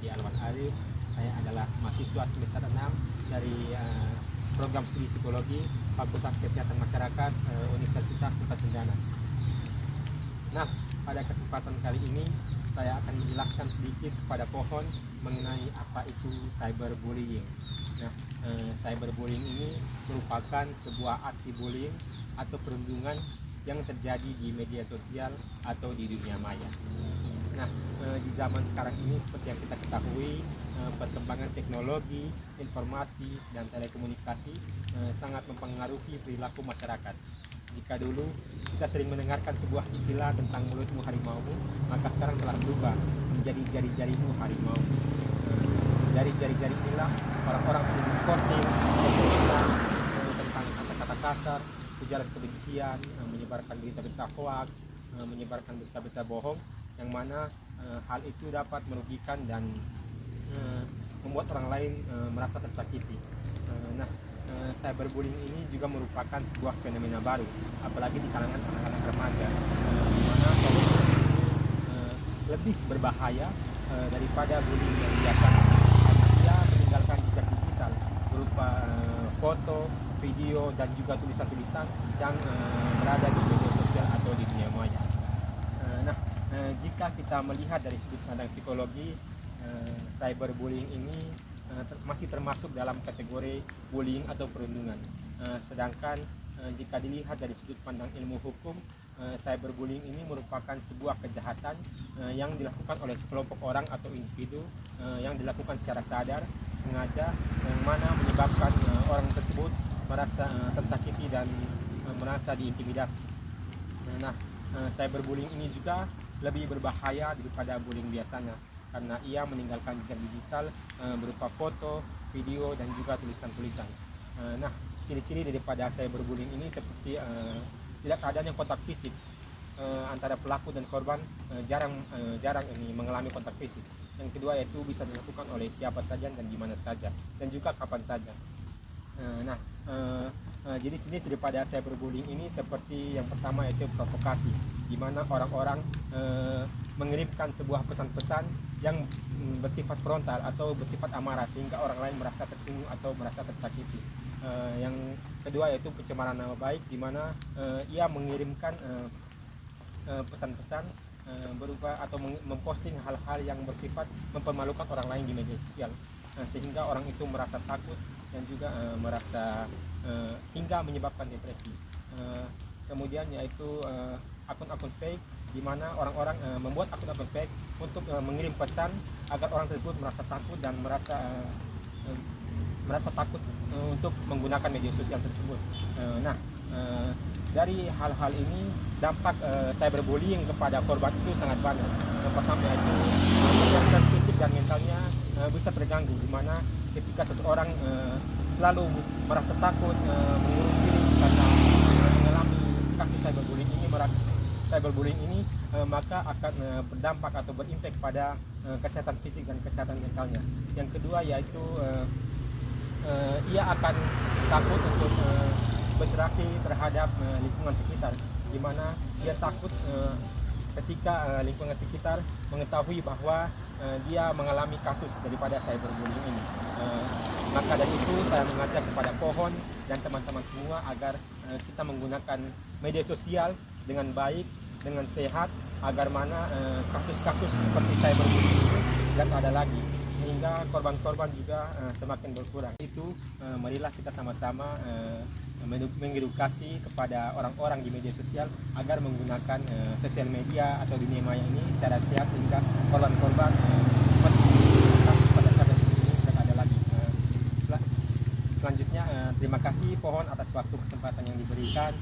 Adi Alwan Arif. Saya adalah mahasiswa semester 6 dari program studi psikologi Fakultas Kesehatan Masyarakat Universitas Nusa Tenggara. Nah, pada kesempatan kali ini saya akan menjelaskan sedikit kepada Pohon mengenai apa itu cyberbullying. Nah, cyberbullying ini merupakan sebuah aksi bullying atau perundungan yang terjadi di media sosial atau di dunia maya. Nah, di zaman sekarang ini seperti yang kita ketahui, perkembangan teknologi, informasi, dan telekomunikasi sangat mempengaruhi perilaku masyarakat. Jika dulu kita sering mendengarkan sebuah istilah tentang mulutmu harimaumu, maka sekarang telah berubah menjadi jari-jarimu harimau. Dari jari-jari inilah orang-orang sering posting tentang kata-kata kasar, ujaran kebencian, menyebarkan berita-berita hoax, menyebarkan berita-berita bohong, yang mana hal itu dapat merugikan dan membuat orang lain merasa tersakiti. Cyberbullying ini juga merupakan sebuah fenomena baru, apalagi di kalangan anak-anak remaja, di mana lebih berbahaya daripada bullying yang biasa, karena ia meninggalkan jejak digital berupa foto, video, dan juga tulisan-tulisan yang berada di media sosial atau di dunia maya. Jika kita melihat dari sudut pandang psikologi, cyberbullying ini masih termasuk dalam kategori bullying atau perundungan. Sedangkan jika dilihat dari sudut pandang ilmu hukum, cyberbullying ini merupakan sebuah kejahatan yang dilakukan oleh sekelompok orang atau individu yang dilakukan secara sadar, sengaja, yang mana menyebabkan orang tersebut merasa tersakiti dan merasa diintimidasi. Cyberbullying ini juga lebih berbahaya daripada bullying biasanya, karena ia meninggalkan jejak digital berupa foto, video, dan juga tulisan-tulisan. Ciri-ciri daripada cyberbullying ini seperti tidak adanya kontak fisik antara pelaku dan korban, jarang ini mengalami kontak fisik. Yang kedua yaitu bisa dilakukan oleh siapa saja dan di mana saja, dan juga kapan saja. Jenis-jenis daripada cyberbullying ini seperti yang pertama yaitu provokasi, di mana orang-orang mengirimkan sebuah pesan-pesan yang bersifat frontal atau bersifat amarah sehingga orang lain merasa tersinggung atau merasa tersakiti. Yang kedua yaitu pencemaran nama baik, di mana ia mengirimkan pesan-pesan berupa atau memposting hal-hal yang bersifat mempermalukan orang lain di media sosial, sehingga orang itu merasa takut dan juga merasa hingga menyebabkan depresi. Kemudian yaitu akun-akun fake, di mana orang-orang membuat akun-akun fake untuk mengirim pesan agar orang tersebut merasa takut dan merasa takut untuk menggunakan media sosial tersebut. Dari hal-hal ini dampak cyberbullying kepada korban itu sangat banyak. Yang pertama yaitu kesehatan fisik dan mentalnya bisa terganggu, di mana ketika seseorang selalu merasa takut mengurung diri karena mengalami kasus cyberbullying ini, maka akan berdampak atau berimpak pada kesehatan fisik dan kesehatan mentalnya. Yang kedua yaitu ia akan takut untuk berinteraksi terhadap lingkungan sekitar, di mana dia takut ketika lingkungan sekitar mengetahui bahwa dia mengalami kasus daripada cyberbullying ini. Maka dari itu saya mengajak kepada Pohon dan teman-teman semua agar kita menggunakan media sosial dengan baik, dengan sehat, agar mana kasus-kasus seperti cyberbullying itu tidak ada lagi, sehingga korban-korban juga semakin berkurang. Itu marilah kita sama-sama mengedukasi kepada orang-orang di media sosial agar menggunakan sosial media atau dunia maya ini secara sehat, sehingga korban-korban kasus pada saat ini tidak ada lagi. Selanjutnya terima kasih Pohon atas waktu kesempatan yang diberikan.